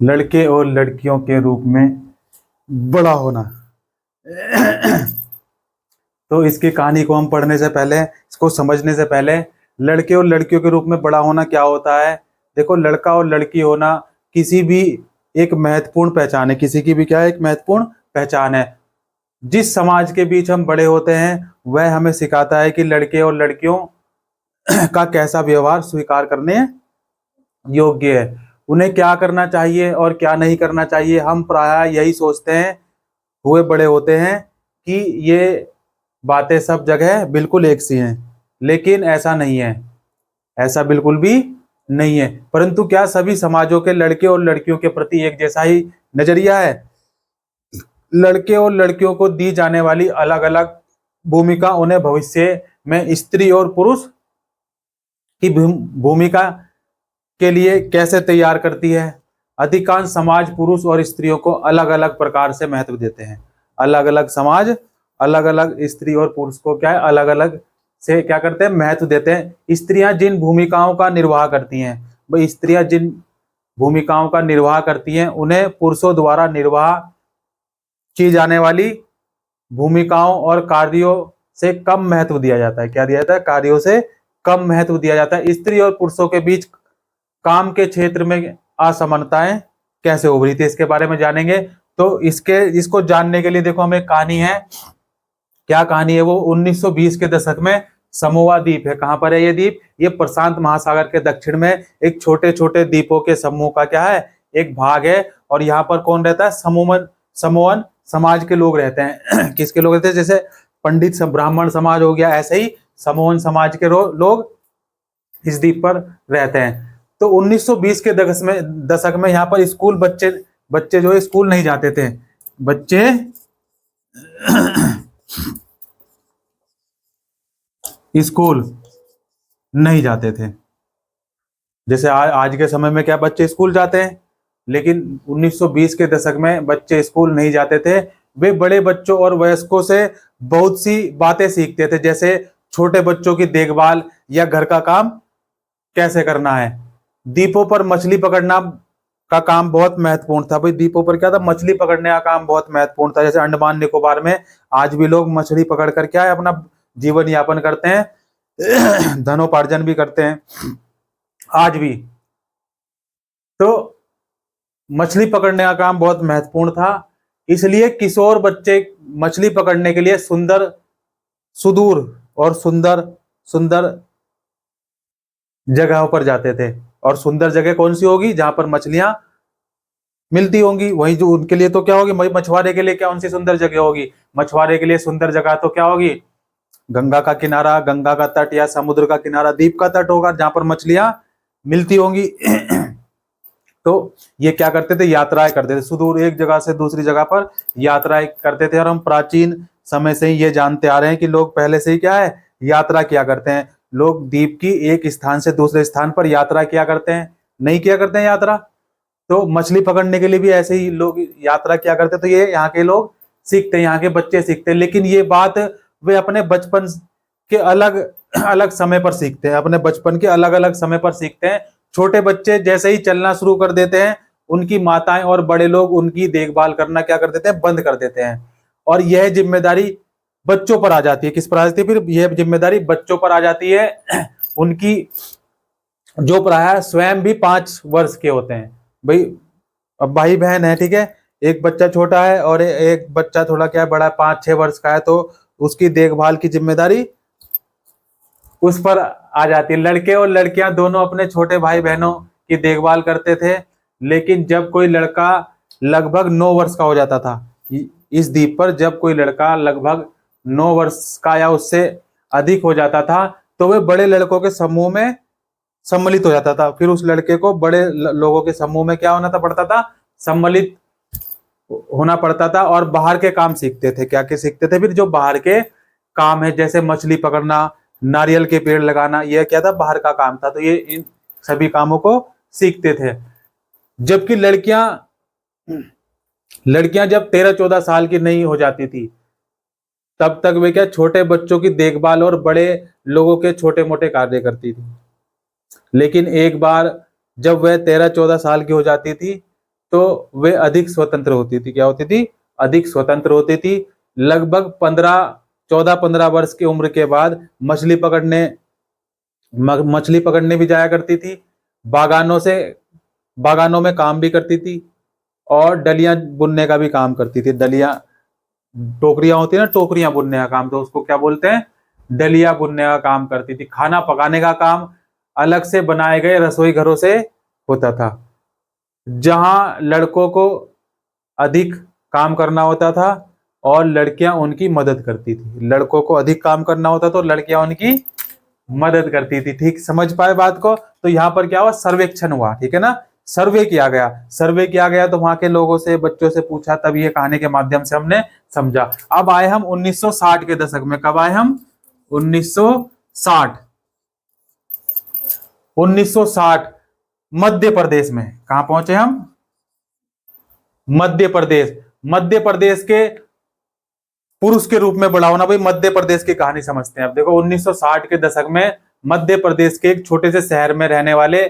लड़के और लड़कियों के रूप में बड़ा होना। तो इसकी कहानी को हम पढ़ने से पहले, इसको समझने से पहले, लड़के और लड़कियों के रूप में बड़ा होना क्या होता है। देखो, लड़का और लड़की होना किसी भी एक महत्वपूर्ण पहचान है, किसी की भी क्या है, एक महत्वपूर्ण पहचान है। जिस समाज के बीच हम बड़े होते हैं वह हमें सिखाता है कि लड़के और लड़कियों का कैसा व्यवहार स्वीकार करने योग्य है, उन्हें क्या करना चाहिए और क्या नहीं करना चाहिए। हम प्रायः यही सोचते हैं हुए बड़े होते हैं कि ये बातें सब जगह बिल्कुल एक सी हैं, लेकिन ऐसा नहीं है, ऐसा बिल्कुल भी नहीं है। परंतु क्या सभी समाजों के लड़के और लड़कियों के प्रति एक जैसा ही नजरिया है? लड़के और लड़कियों को दी जाने वाली अलग अलग भूमिका उन्हें भविष्य में स्त्री और पुरुष की भूमिका के लिए कैसे तैयार करती है? अधिकांश समाज पुरुष और स्त्रियों को अलग अलग प्रकार से महत्व देते हैं। अलग अलग समाज अलग अलग स्त्री और पुरुष को क्या है, अलग अलग से क्या करते हैं, महत्व देते हैं। स्त्रियां जिन भूमिकाओं का निर्वाह करती हैं, भाई स्त्रियां जिन भूमिकाओं का निर्वाह करती हैं उन्हें पुरुषों द्वारा निर्वाह की जाने वाली भूमिकाओं और कार्यों से कम महत्व दिया जाता है। क्या दिया जाता है? कार्यों से कम महत्व दिया जाता है। स्त्री और पुरुषों के बीच काम के क्षेत्र में असमानताएं कैसे उभरी थी, इसके बारे में जानेंगे। तो इसको जानने के लिए देखो, हमें कहानी है। क्या कहानी है वो? 1920 के दशक में समोआ द्वीप है। कहां पर है ये द्वीप? ये प्रशांत महासागर के दक्षिण में एक छोटे छोटे द्वीपों के समूह का क्या है, एक भाग है। और यहाँ पर कौन रहता है? समोअन समाज के लोग रहते हैं। किसके लोग रहते हैं? जैसे पंडित ब्राह्मण समाज हो गया, ऐसे ही समोअन समाज के लोग इस द्वीप पर रहते हैं। तो 1920 के दशक में यहाँ पर स्कूल बच्चे जो है स्कूल नहीं जाते थे। बच्चे स्कूल नहीं जाते थे। जैसे आज के समय में क्या बच्चे स्कूल जाते हैं, लेकिन 1920 के दशक में बच्चे स्कूल नहीं जाते थे। वे बड़े बच्चों और वयस्कों से बहुत सी बातें सीखते थे, जैसे छोटे बच्चों की देखभाल या घर का काम कैसे करना है। द्वीपों पर मछली पकड़ना का काम बहुत महत्वपूर्ण था। भाई द्वीपों पर क्या था? मछली पकड़ने का काम बहुत महत्वपूर्ण था। जैसे अंडमान निकोबार में आज भी लोग मछली पकड़ कर क्या है, अपना जीवन यापन करते हैं, धनोपार्जन भी करते हैं आज भी। तो मछली पकड़ने का काम बहुत महत्वपूर्ण था, इसलिए किशोर बच्चे मछली पकड़ने के लिए सुदूर और सुंदर सुंदर जगहों पर जाते थे। और सुंदर जगह कौन सी होगी? जहां पर मछलियां मिलती होंगी, वही जो उनके लिए तो क्या होगी, वही मछुआरे के लिए क्या, उनसी सुंदर जगह होगी। मछुआरे के लिए सुंदर जगह तो क्या होगी? गंगा का किनारा, गंगा का तट या समुद्र का किनारा, द्वीप का तट होगा जहां पर मछलियां मिलती होंगी। तो ये क्या करते थे? यात्राएं करते थे, सुदूर एक जगह से दूसरी जगह पर यात्राएं करते थे। और हम प्राचीन समय से ही ये जानते आ रहे हैं कि लोग पहले से ही क्या है, यात्रा किया करते हैं। लोग द्वीप की एक स्थान से दूसरे स्थान पर यात्रा किया करते हैं, नहीं किया करते हैं यात्रा। तो मछली पकड़ने के लिए भी ऐसे ही लोग यात्रा किया करते। तो ये यहाँ के लोग सीखते हैं, यहाँ के बच्चे सीखते हैं। लेकिन ये बात वे अपने बचपन के अलग अलग समय पर सीखते हैं, अपने बचपन के अलग अलग समय पर सीखते हैं। छोटे बच्चे जैसे ही चलना शुरू कर देते हैं, उनकी माताएं और बड़े लोग उनकी देखभाल करना क्या कर देते हैं? बंद कर देते हैं। और यह जिम्मेदारी बच्चों पर आ जाती है। किस पर आ जाती है फिर? यह जिम्मेदारी बच्चों पर आ जाती है, उनकी जो प्राय स्वयं भी 5 वर्ष के होते हैं। भाई अब भाई बहन है, ठीक है, एक बच्चा छोटा है और एक बच्चा थोड़ा क्या बड़ा 5-6 वर्ष का है, तो उसकी देखभाल की जिम्मेदारी उस पर आ जाती है। लड़के और लड़कियां दोनों अपने छोटे भाई बहनों की देखभाल करते थे। लेकिन जब कोई लड़का लगभग 9 वर्ष का हो जाता था, इस द्वीप पर जब कोई लड़का लगभग 9 वर्ष का या उससे अधिक हो जाता था, तो वे बड़े लड़कों के समूह में सम्मिलित हो जाता था। फिर उस लड़के को बड़े लोगों के समूह में क्या होना था पड़ता था? सम्मिलित होना पड़ता था। और बाहर के काम सीखते थे। क्या क्या सीखते थे फिर? जो बाहर के काम है, जैसे मछली पकड़ना, नारियल के पेड़ लगाना, यह क्या था? बाहर का काम था। तो ये इन सभी कामों को सीखते थे। जबकि लड़कियां जब 13-14 साल की नहीं हो जाती थी, तब तक वे क्या छोटे बच्चों की देखभाल और बड़े लोगों के छोटे मोटे कार्य करती थी। लेकिन एक बार जब वह 13-14 साल की हो जाती थी, तो वे अधिक स्वतंत्र होती थी। क्या होती थी? अधिक स्वतंत्र होती थी। लगभग 14-15 वर्ष की उम्र के बाद मछली पकड़ने भी जाया करती थी। बागानों में काम भी करती थी और डलियां बुनने का भी काम करती थी। डलियां, टोकरियां होती है ना, टोकरियां बुनने का काम, तो उसको क्या बोलते हैं? डलिया बुनने का काम करती थी। खाना पकाने का काम अलग से बनाए गए रसोई घरों से होता था, जहां लड़कों को अधिक काम करना होता था और लड़कियां उनकी मदद करती थी। लड़कों को अधिक काम करना होता था और लड़कियां उनकी मदद करती थी। ठीक समझ पाए बात को? तो यहाँ पर क्या हुआ? सर्वेक्षण हुआ, ठीक है ना, सर्वे किया गया तो वहां के लोगों से, बच्चों से पूछा, तब ये कहानी के माध्यम से हमने समझा। अब आए हम 1960 के दशक में। कब आए हम? 1960। 1960 मध्य प्रदेश में। कहां पहुंचे हम? मध्य प्रदेश। मध्य प्रदेश के पुरुष के रूप में बड़ा होना। भाई मध्य प्रदेश की कहानी समझते हैं। अब देखो 1960 के दशक में मध्य प्रदेश के एक छोटे से शहर में रहने वाले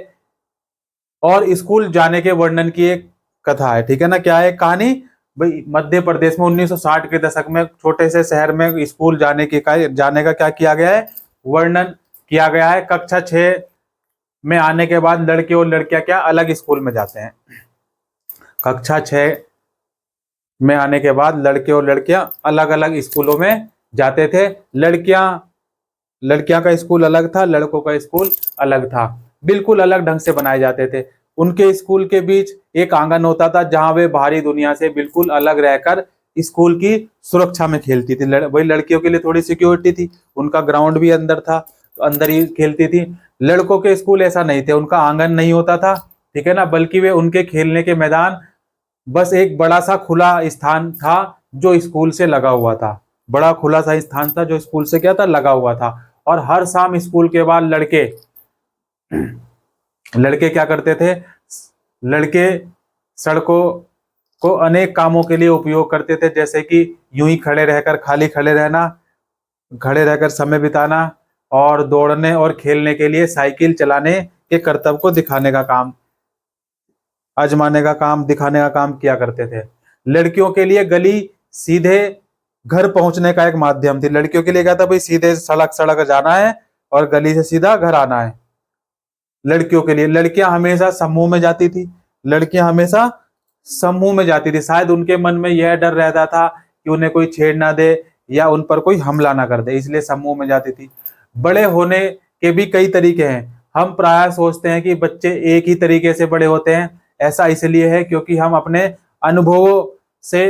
और स्कूल जाने के वर्णन की एक कथा है, ठीक है ना। क्या है कहानी? भाई मध्य प्रदेश में 1960 के दशक में छोटे से शहर में स्कूल जाने का क्या किया गया है? वर्णन किया गया है। कक्षा 6 में आने के बाद लड़के और लड़कियां क्या अलग स्कूल में जाते हैं। कक्षा 6 में आने के बाद लड़के और लड़कियां अलग अलग स्कूलों में जाते थे। लड़कियां का स्कूल अलग था, लड़कों का स्कूल अलग था। बिल्कुल अलग ढंग से बनाए जाते थे। उनके स्कूल के बीच एक आंगन होता था जहां वे बाहरी दुनिया से बिल्कुल अलग रहकर स्कूल की सुरक्षा में खेलती थी। वही लड़कियों के लिए थोड़ी सिक्योरिटी थी, उनका ग्राउंड भी अंदर था, तो अंदर ही खेलती थी। लड़कों के स्कूल ऐसा नहीं थे, उनका आंगन नहीं होता था, ठीक है ना, बल्कि वे उनके खेलने के मैदान बस एक बड़ा सा खुला स्थान था जो स्कूल से लगा हुआ था। बड़ा खुला सा स्थान था जो स्कूल से क्या था? लगा हुआ था। और हर शाम स्कूल के बाद लड़के लड़के क्या करते थे? लड़के सड़कों को अनेक कामों के लिए उपयोग करते थे, जैसे कि यूं ही खाली खड़े रहना, खड़े रहकर समय बिताना और दौड़ने और खेलने के लिए साइकिल चलाने के कर्तव्य को दिखाने का काम किया करते थे। लड़कियों के लिए गली सीधे घर पहुंचने का एक माध्यम थी। लड़कियों के लिए क्या था? भाई सीधे सड़क जाना है और गली से सीधा घर आना है। लड़कियों के लिए लड़कियां हमेशा समूह में जाती थी। शायद उनके मन में यह डर रहता था कि उन्हें कोई छेड़ ना दे या उन पर कोई हमला ना कर दे, इसलिए समूह में जाती थी। बड़े होने के भी कई तरीके हैं। हम प्राय सोचते हैं कि बच्चे एक ही तरीके से बड़े होते हैं। ऐसा इसलिए है क्योंकि हम अपने अनुभवों से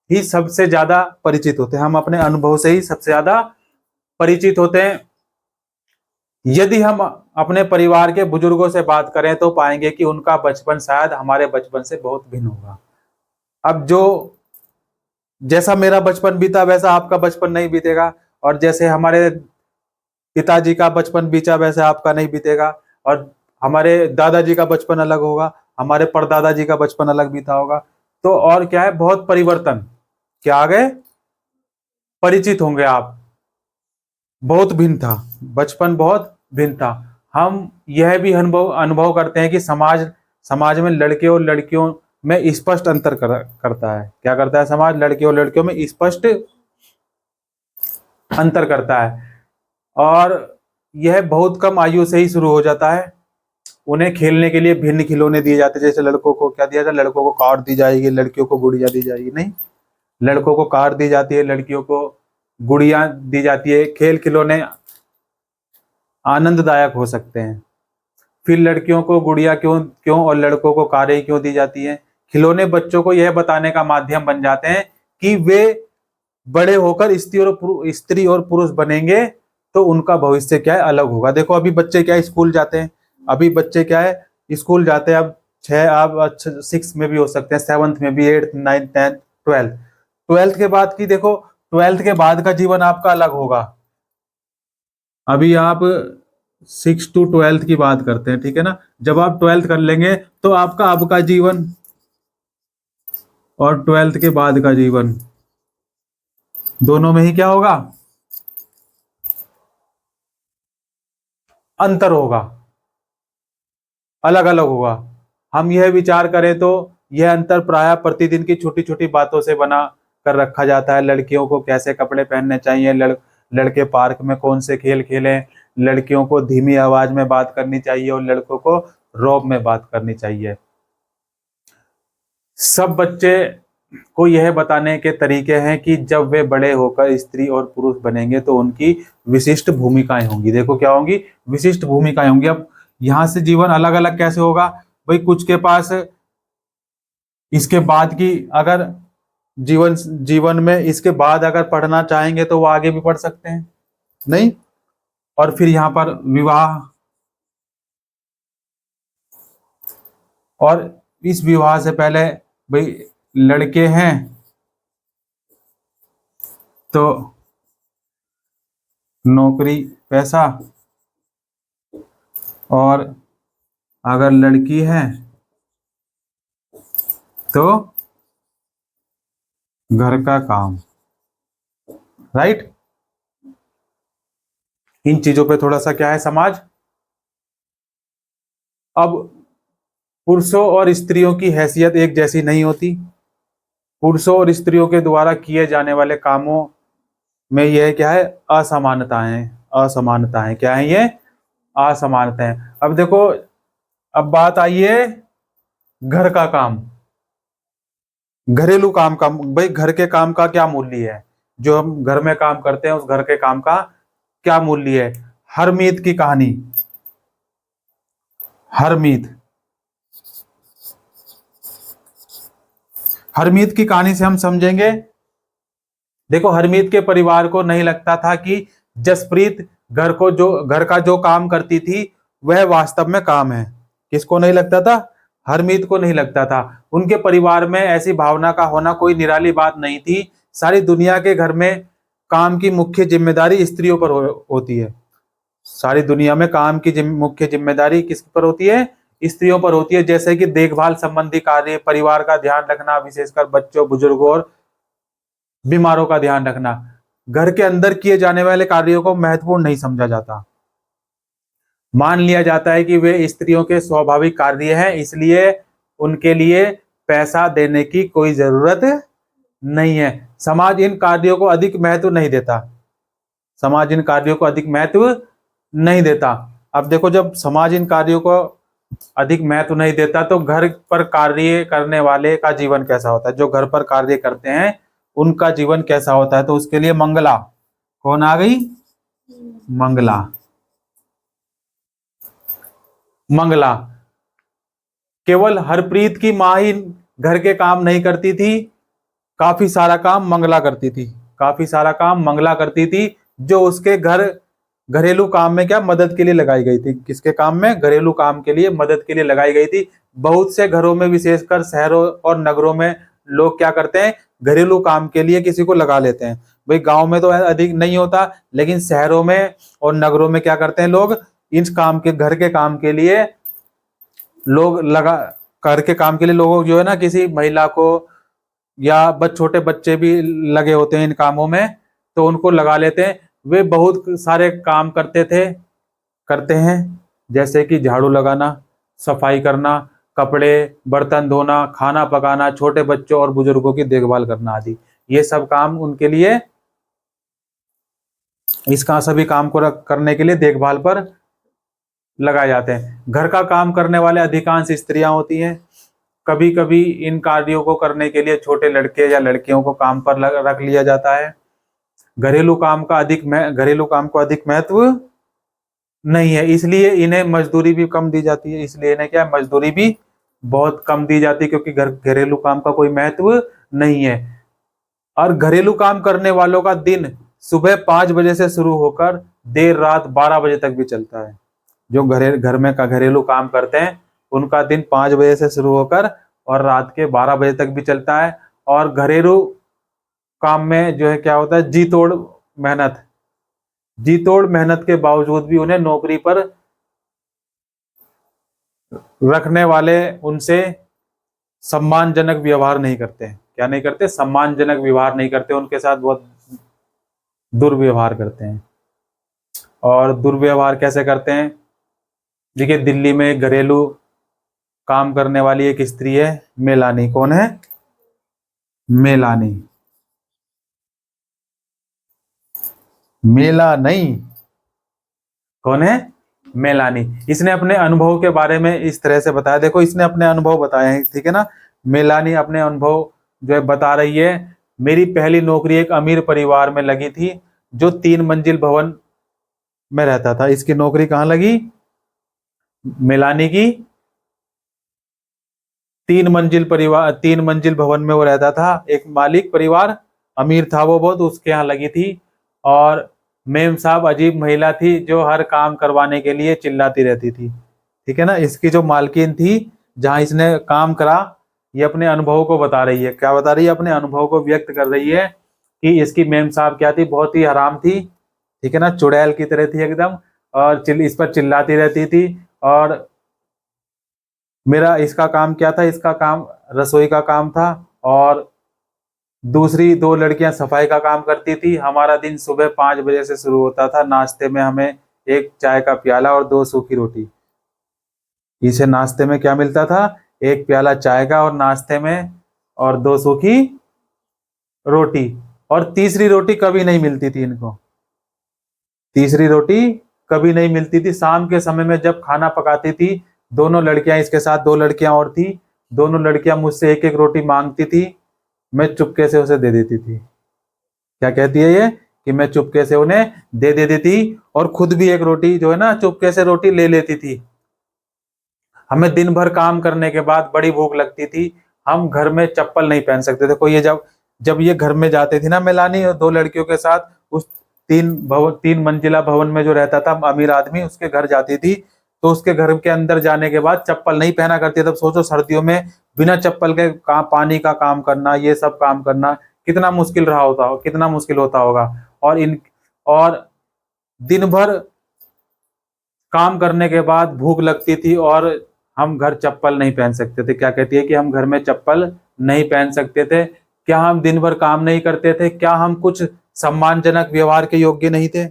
ही सबसे ज्यादा परिचित होते हैं। हम अपने अनुभव से ही सबसे ज्यादा परिचित होते हैं। यदि हम अपने परिवार के बुजुर्गों से बात करें तो पाएंगे कि उनका बचपन शायद हमारे बचपन से बहुत भिन्न होगा। अब जैसा मेरा बचपन बीता वैसा आपका बचपन नहीं बीतेगा, और जैसे हमारे पिताजी का बचपन बीता वैसे आपका नहीं बीतेगा, और हमारे दादाजी का बचपन अलग होगा, हमारे परदादाजी का बचपन अलग बीता होगा। तो और क्या है? बहुत परिवर्तन क्या आ गए? परिचित होंगे आप। बहुत भिन्न था, बचपन बहुत भिन्न था। हम यह भी अनुभव करते हैं कि समाज में लड़के और लड़कियों में स्पष्ट अंतर करता है। क्या करता है समाज? लड़के और लड़कियों में स्पष्ट अंतर करता है, और यह बहुत कम आयु से ही शुरू हो जाता है। उन्हें खेलने के लिए भिन्न खिलौने दिए जाते हैं। जैसे लड़कों को क्या दिया जाता है? लड़कों को कार दी जाएगी, लड़कियों को गुड़िया दी जाएगी। नहीं, लड़कों को कार दी जाती है, लड़कियों को गुड़िया दी जाती है। खेल खिलौने आनंददायक हो सकते हैं। फिर लड़कियों को गुड़िया क्यों क्यों और लड़कों को कारें क्यों दी जाती है? खिलौने बच्चों को यह बताने का माध्यम बन जाते हैं कि वे बड़े होकर स्त्री और पुरुष बनेंगे तो उनका भविष्य क्या है? अलग होगा। देखो अभी बच्चे क्या है? स्कूल जाते हैं। स्कूल जाते हैं। अब 6, आप 6 में भी हो सकते हैं, 7th में भी, 8th 9th 10th 12th। 12th के बाद की देखो, 12th के बाद का जीवन आपका अलग होगा। अभी आप 6 to 12th की बात करते हैं, ठीक है ना। जब आप 12th कर लेंगे तो आपका अब का जीवन और 12th के बाद का जीवन, दोनों में ही क्या होगा? अंतर होगा, अलग अलग होगा। हम यह विचार करें तो यह अंतर प्रायः प्रतिदिन की छोटी छोटी बातों से बना कर रखा जाता है। लड़कियों को कैसे कपड़े पहनने चाहिए, लड़के पार्क में कौन से खेल खेलें, लड़कियों को धीमी आवाज में बात करनी चाहिए और लड़कों को रौब में बात करनी चाहिए। सब बच्चे को यह बताने के तरीके हैं कि जब वे बड़े होकर स्त्री और पुरुष बनेंगे तो उनकी विशिष्ट भूमिकाएं होंगी। देखो क्या होंगी, विशिष्ट भूमिकाएं होंगी। अब यहां से जीवन अलग अलग कैसे होगा भाई, कुछ के पास इसके बाद की अगर जीवन में इसके बाद अगर पढ़ना चाहेंगे तो वो आगे भी पढ़ सकते हैं, नहीं। और फिर यहाँ पर विवाह, और इस विवाह से पहले भाई लड़के हैं तो नौकरी पैसा, और अगर लड़की है तो घर का काम, राइट। इन चीजों पे थोड़ा सा क्या है समाज। अब पुरुषों और स्त्रियों की हैसियत एक जैसी नहीं होती। पुरुषों और स्त्रियों के द्वारा किए जाने वाले कामों में यह क्या है, असमानताएं। असमानताएं क्या है, ये असमानताएं। अब देखो, अब बात आई है घर का काम, घरेलू काम का। भाई घर के काम का क्या मूल्य है, जो हम घर में काम करते हैं उस घर के काम का क्या मूल्य है। हरमीत की कहानी, हरमीत, हरमीत की कहानी से हम समझेंगे। देखो, हरमीत के परिवार को नहीं लगता था कि जसप्रीत घर का जो काम करती थी वह वास्तव में काम है। किसको नहीं लगता था, हरमीत को नहीं लगता था। उनके परिवार में ऐसी भावना का होना कोई निराली बात नहीं थी। सारी दुनिया के घर में काम की मुख्य जिम्मेदारी स्त्रियों पर होती है। सारी दुनिया में काम की मुख्य जिम्मेदारी किस पर होती है, स्त्रियों पर होती है। जैसे कि देखभाल संबंधी कार्य, परिवार का ध्यान रखना, विशेषकर बच्चों, बुजुर्गों और बीमारों का ध्यान रखना। घर के अंदर किए जाने वाले कार्यों को महत्वपूर्ण नहीं समझा जाता। मान लिया जाता है कि वे स्त्रियों के स्वाभाविक कार्य हैं, इसलिए उनके लिए पैसा देने की कोई जरूरत नहीं है। समाज इन कार्यों को अधिक महत्व नहीं देता। समाज इन कार्यों को अधिक महत्व नहीं देता। अब देखो, जब समाज इन कार्यों को अधिक महत्व नहीं देता तो घर पर कार्य करने वाले का जीवन कैसा होता है, जो घर पर कार्य करते हैं उनका जीवन कैसा होता है। तो उसके लिए मंगला, कौन आ गई, मंगला। मंगला, केवल हरप्रीत की मां ही घर के काम नहीं करती थी, काफी सारा काम मंगला करती थी। काफी सारा काम मंगला करती थी, जो उसके घरेलू काम में क्या मदद के लिए लगाई गई थी। किसके काम में, घरेलू काम के लिए मदद के लिए लगाई गई थी। बहुत से घरों में, विशेषकर शहरों और नगरों में, लोग क्या करते हैं, घरेलू काम के लिए किसी को लगा लेते हैं। भाई गांव में तो अधिक नहीं होता, लेकिन शहरों में और नगरों में क्या करते हैं लोग, इन काम के, घर के काम के लिए लोग लगा, घर के काम के लिए लोगों जो है ना, किसी महिला को या छोटे बच्चे भी लगे होते हैं इन कामों में, तो उनको लगा लेते हैं। वे बहुत सारे काम करते हैं, जैसे कि झाड़ू लगाना, सफाई करना, कपड़े बर्तन धोना, खाना पकाना, छोटे बच्चों और बुजुर्गों की देखभाल करना आदि। ये सब काम उनके लिए, इसका सभी काम को करने के लिए देखभाल पर लगाए जाते हैं। घर का काम करने वाले अधिकांश स्त्रियां होती हैं। कभी कभी इन कार्यों को करने के लिए छोटे लड़के या लड़कियों को काम पर रख लिया जाता है। घरेलू काम को अधिक महत्व नहीं है, इसलिए इन्हें मजदूरी भी कम दी जाती है। इसलिए इन्हें क्या, मजदूरी भी बहुत कम दी जाती है, क्योंकि घरेलू काम का कोई महत्व नहीं है। और घरेलू काम करने वालों का दिन सुबह 5 बजे से शुरू होकर देर रात 12 बजे तक भी चलता है। जो घर में का घरेलू काम करते हैं उनका दिन 5 बजे से शुरू होकर और रात के 12 बजे तक भी चलता है। और घरेलू काम में जो है क्या होता है, जी तोड़ मेहनत के बावजूद भी उन्हें नौकरी पर रखने वाले उनसे सम्मानजनक व्यवहार नहीं करते हैं। क्या नहीं करते, सम्मानजनक व्यवहार नहीं करते, उनके साथ बहुत दुर्व्यवहार करते हैं। और दुर्व्यवहार कैसे करते हैं, देखिए दिल्ली में घरेलू काम करने वाली एक स्त्री है, मेलानी। कौन है? मेलानी। मेला नहीं, कौन है? मेलानी। इसने अपने अनुभव के बारे में इस तरह से बताया, देखो इसने अपने अनुभव बताए हैं, ठीक है ना। मेलानी अपने अनुभव जो है बता रही है। मेरी पहली नौकरी एक अमीर परिवार में लगी थी जो 3 मंजिल भवन में रहता था। इसकी नौकरी कहाँ लगी? मेलानी की 3 मंजिल भवन में वो रहता था। एक मालिक परिवार, अमीर था वो बहुत, उसके यहाँ लगी थी। और मेम साहब अजीब महिला थी जो हर काम करवाने के लिए चिल्लाती रहती थी, ठीक है ना। इसकी जो मालकिन थी जहाँ इसने काम करा, ये अपने अनुभव को बता रही है। क्या बता रही है? अपने अनुभव को व्यक्त कर रही है कि इसकी मेम साहब क्या थी, बहुत ही हराम थी, ठीक है ना, चुड़ैल की तरह थी एकदम, और इस पर चिल्लाती रहती थी। और मेरा इसका काम क्या था? इसका काम रसोई का काम था, और दूसरी 2 लड़कियां सफाई का काम करती थी। हमारा दिन सुबह 5 बजे से शुरू होता था। नाश्ते में हमें एक चाय का प्याला और 2 सूखी रोटी। इसे नाश्ते में क्या मिलता था? एक प्याला चाय का और नाश्ते में, और 2 सूखी रोटी। और तीसरी रोटी कभी नहीं मिलती थी इनको। तीसरी रोटी कभी नहीं मिलती थी। शाम के समय में जब खाना पकाती थी, दोनों लड़कियां, इसके साथ 2 लड़कियां और थी, दोनों लड़कियां मुझसे एक एक रोटी मांगती थी। मैं चुपके से उसे दे देती थी। क्या कहती है ये? कि मैं चुपके से उन्हें दे देती थी, और खुद भी एक रोटी जो है ना चुपके से रोटी ले लेती थी। हमें दिन भर काम करने के बाद बड़ी भूख लगती थी। हम घर में चप्पल नहीं पहन सकते थे। कोई ये जब जब ये घर में जाते थे ना मेलानी, और 2 लड़कियों के साथ उस 3 मंजिला भवन में जो रहता था अमीर आदमी, उसके घर जाती थी, तो उसके घर के अंदर जाने के बाद चप्पल नहीं पहना करती। तब सोचो सर्दियों में बिना चप्पल के पानी का काम करना, ये सब काम करना कितना मुश्किल रहा होता, कितना मुश्किल होता होगा। और दिन भर काम करने के बाद भूख लगती थी, और हम घर चप्पल नहीं पहन सकते थे। क्या कहती है? कि हम घर में चप्पल नहीं पहन सकते थे। क्या हम दिन भर काम नहीं करते थे? क्या हम कुछ सम्मानजनक व्यवहार के योग्य नहीं थे?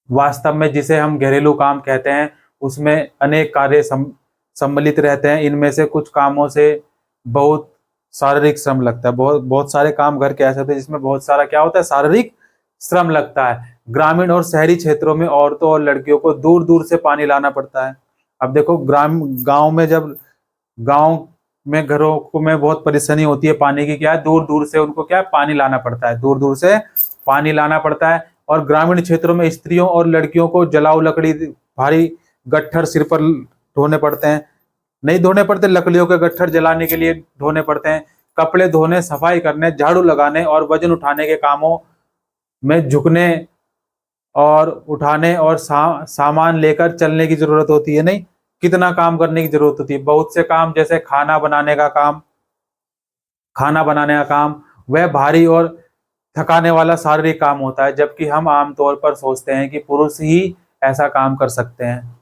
वास्तव में जिसे हम घरेलू काम कहते हैं, उसमें अनेक कार्य सम्मिलित रहते हैं। इनमें से कुछ कामों से बहुत शारीरिक श्रम लगता है। बहुत बहुत सारे काम घर के ऐसे होते हैं जिसमें बहुत सारा क्या होता है? शारीरिक श्रम लगता है। ग्रामीण और शहरी क्षेत्रों में औरतों और लड़कियों को दूर दूर से पानी लाना पड़ता है। अब देखो गांव में, जब गांव में घरों को में बहुत परेशानी होती है पानी की, क्या है? दूर दूर से उनको क्या है? पानी लाना पड़ता है, दूर दूर से पानी लाना पड़ता है। और ग्रामीण क्षेत्रों में स्त्रियों और लड़कियों को जलाऊ लकड़ी, भारी गट्ठर सिर पर ढोने पड़ते हैं। नहीं धोने पड़ते, लकड़ियों के गट्ठर जलाने के लिए ढोने पड़ते हैं। कपड़े धोने, सफाई करने, झाड़ू लगाने और वजन उठाने के कामों में झुकने और उठाने और सामान लेकर चलने की जरूरत होती है। नहीं, कितना काम करने की जरूरत होती है। बहुत से काम, जैसे खाना बनाने का काम, वह भारी और थकाने वाला शारीरिक काम होता है, जबकि हम आमतौर पर सोचते हैं कि पुरुष ही ऐसा काम कर सकते हैं।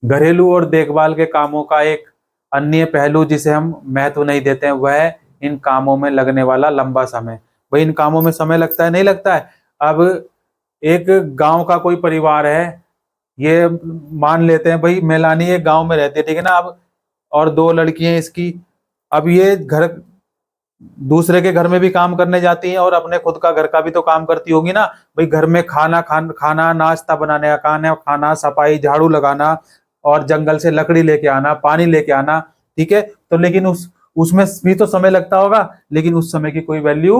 घरेलू और देखभाल के कामों का एक अन्य पहलू जिसे हम महत्व नहीं देते हैं, वह है इन कामों में लगने वाला लंबा समय। भाई इन कामों में समय लगता है, नहीं लगता है? अब एक गांव का कोई परिवार है, ये मान लेते हैं भाई मेलानी एक गांव में रहती है, ठीक है ना। अब और 2 लड़कियां इसकी, अब ये घर दूसरे के घर में भी काम करने जाती हैं और अपने खुद का घर का भी तो काम करती होगी ना। भाई घर में खाना नाश्ता बनाने का खाना, सफाई, झाड़ू लगाना, और जंगल से लकड़ी लेके आना, पानी लेके आना, ठीक है। तो लेकिन उसमें भी तो समय लगता होगा, लेकिन उस समय की कोई वैल्यू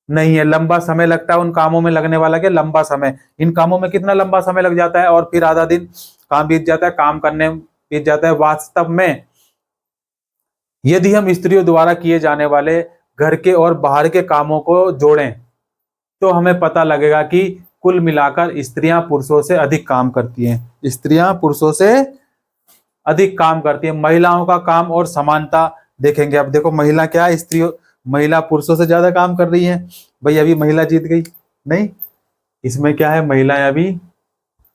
नहीं है। लंबा समय लगता है उन कामों में, लगने वाला क्या? लंबा समय। इन कामों में कितना लंबा समय लग जाता है, और फिर आधा दिन काम बीत जाता है, काम करने बीत जाता है। वास्तव में यदि हम स्त्रियों द्वारा किए जाने वाले घर के और बाहर के कामों को जोड़ें, तो हमें पता लगेगा कि कुल मिलाकर स्त्रियां पुरुषों से अधिक काम करती हैं। स्त्रियां पुरुषों से अधिक काम करती हैं। महिलाओं का काम और समानता देखेंगे। अब देखो महिला क्या है? महिला पुरुषों से ज्यादा काम कर रही है। भाई अभी महिला जीत गई? नहीं, इसमें क्या है? महिलाएं अभी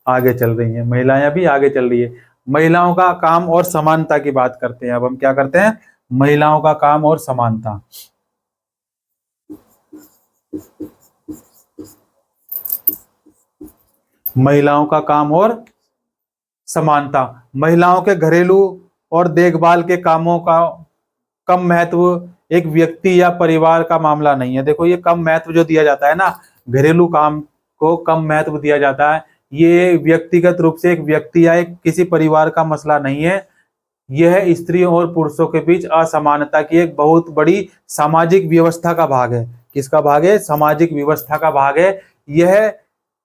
आगे चल रही हैं। महिलाएं अभी आगे चल रही है। महिलाओं का काम और समानता की बात करते हैं। अब हम क्या करते हैं? महिलाओं का काम और समानता। महिलाओं का काम और समानता। महिलाओं के घरेलू और देखभाल के कामों का कम महत्व एक व्यक्ति या परिवार का मामला नहीं है। देखो ये कम महत्व जो दिया जाता है ना, घरेलू काम को कम महत्व दिया जाता है, ये व्यक्तिगत रूप से एक व्यक्ति या एक किसी परिवार का मसला नहीं है। यह स्त्रियों और पुरुषों के बीच असमानता की एक बहुत बड़ी सामाजिक व्यवस्था का भाग है। किसका भाग है? सामाजिक व्यवस्था का भाग है। यह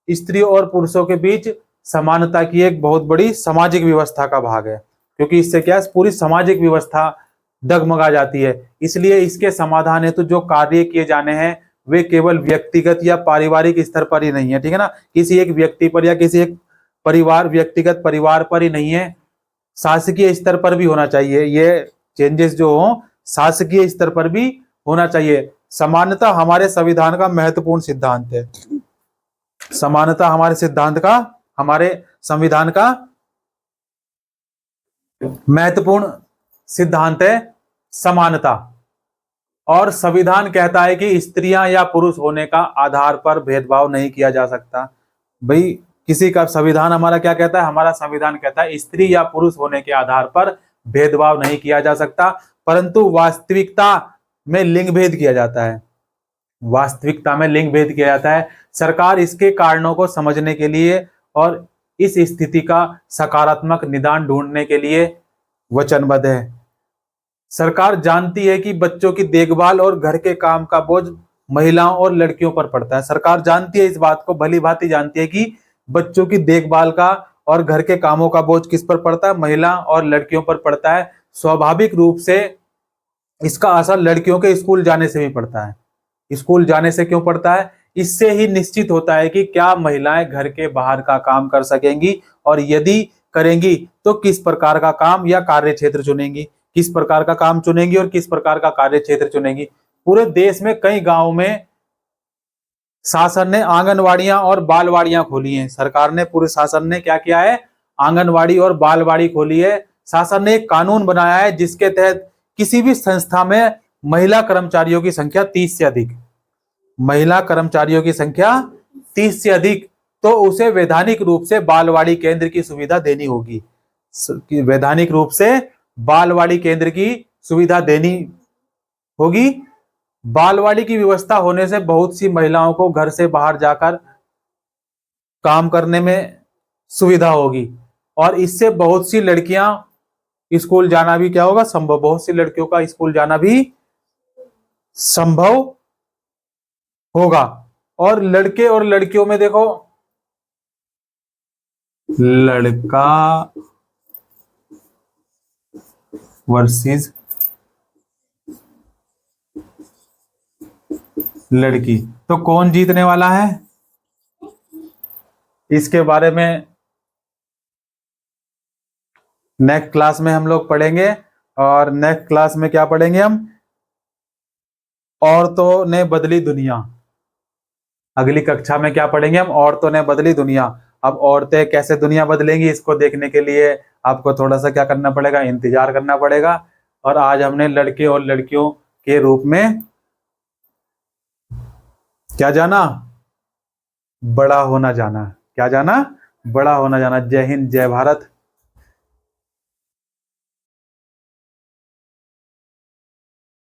स्त्रियों और पुरुषों के बीच समानता की एक बहुत बड़ी सामाजिक व्यवस्था का भाग है, क्योंकि इससे क्या है, पूरी सामाजिक व्यवस्था डगमगा जाती है। इसलिए इसके समाधान हेतु जो कार्य किए जाने हैं वे केवल व्यक्तिगत या पारिवारिक स्तर पर ही नहीं है, ठीक है ना, किसी एक व्यक्ति पर या किसी एक परिवार, व्यक्तिगत परिवार पर ही नहीं है, शासकीय स्तर पर भी होना चाहिए। ये चेंजेस जो हो शासकीय स्तर पर भी होना चाहिए। समानता हमारे संविधान का महत्वपूर्ण सिद्धांत है। समानता हमारे संविधान का महत्वपूर्ण सिद्धांत है समानता। और संविधान कहता है कि स्त्रियां या पुरुष होने का आधार पर भेदभाव नहीं किया जा सकता। भाई किसी का संविधान हमारा क्या कहता है? हमारा संविधान कहता है स्त्री या पुरुष होने के आधार पर भेदभाव नहीं किया जा सकता, परंतु वास्तविकता में लिंग भेद किया जाता है। वास्तविकता में लिंग भेद किया जाता है। सरकार इसके कारणों को समझने के लिए और इस स्थिति का सकारात्मक निदान ढूंढने के लिए वचनबद्ध है। सरकार जानती है कि बच्चों की देखभाल और घर के काम का बोझ महिलाओं और लड़कियों पर पड़ता है। सरकार जानती है, इस बात को भली भांति जानती है कि बच्चों की देखभाल का और घर के कामों का बोझ किस पर पड़ता है? महिला और लड़कियों पर पड़ता है। स्वाभाविक रूप से इसका असर लड़कियों के स्कूल जाने से भी पड़ता है। स्कूल जाने से क्यों पड़ता है? इससे ही निश्चित होता है कि क्या महिलाएं घर के बाहर का काम कर सकेंगी, और यदि करेंगी तो किस प्रकार का काम या कार्य क्षेत्र चुनेंगी, किस प्रकार का काम चुनेंगी और किस प्रकार का कार्य क्षेत्र चुनेंगी। पूरे देश में कई गांवों में शासन ने आंगनवाड़ियां और बालवाड़ियां खोली हैं। सरकार ने, पूरे शासन ने क्या किया है? आंगनवाड़ी और बालवाड़ी खोली है। शासन ने एक कानून बनाया है जिसके तहत किसी भी संस्था में महिला कर्मचारियों की संख्या 30 से अधिक, महिला कर्मचारियों की संख्या 30 से अधिक, तो उसे वैधानिक रूप से बालवाड़ी केंद्र की सुविधा देनी होगी। वैधानिक रूप से बालवाड़ी केंद्र की सुविधा देनी होगी। बालवाड़ी की व्यवस्था होने से बहुत सी महिलाओं को घर से बाहर जाकर काम करने में सुविधा होगी, और इससे बहुत सी लड़कियां स्कूल जाना भी क्या होगा? संभव। बहुत सी लड़कियों का स्कूल जाना भी संभव होगा। और लड़के और लड़कियों में देखो, लड़का वर्सेस लड़की, तो कौन जीतने वाला है? इसके बारे में नेक्स्ट क्लास में हम लोग पढ़ेंगे। और नेक्स्ट क्लास में क्या पढ़ेंगे हम? औरतों ने बदली दुनिया। अगली कक्षा में क्या पढ़ेंगे हम? औरतों ने बदली दुनिया। अब औरतें कैसे दुनिया बदलेंगी, इसको देखने के लिए आपको थोड़ा सा क्या करना पड़ेगा? इंतजार करना पड़ेगा। और आज हमने लड़के और लड़कियों के रूप में क्या जाना? बड़ा होना जाना। क्या जाना? बड़ा होना जाना। जय हिंद, जय भारत।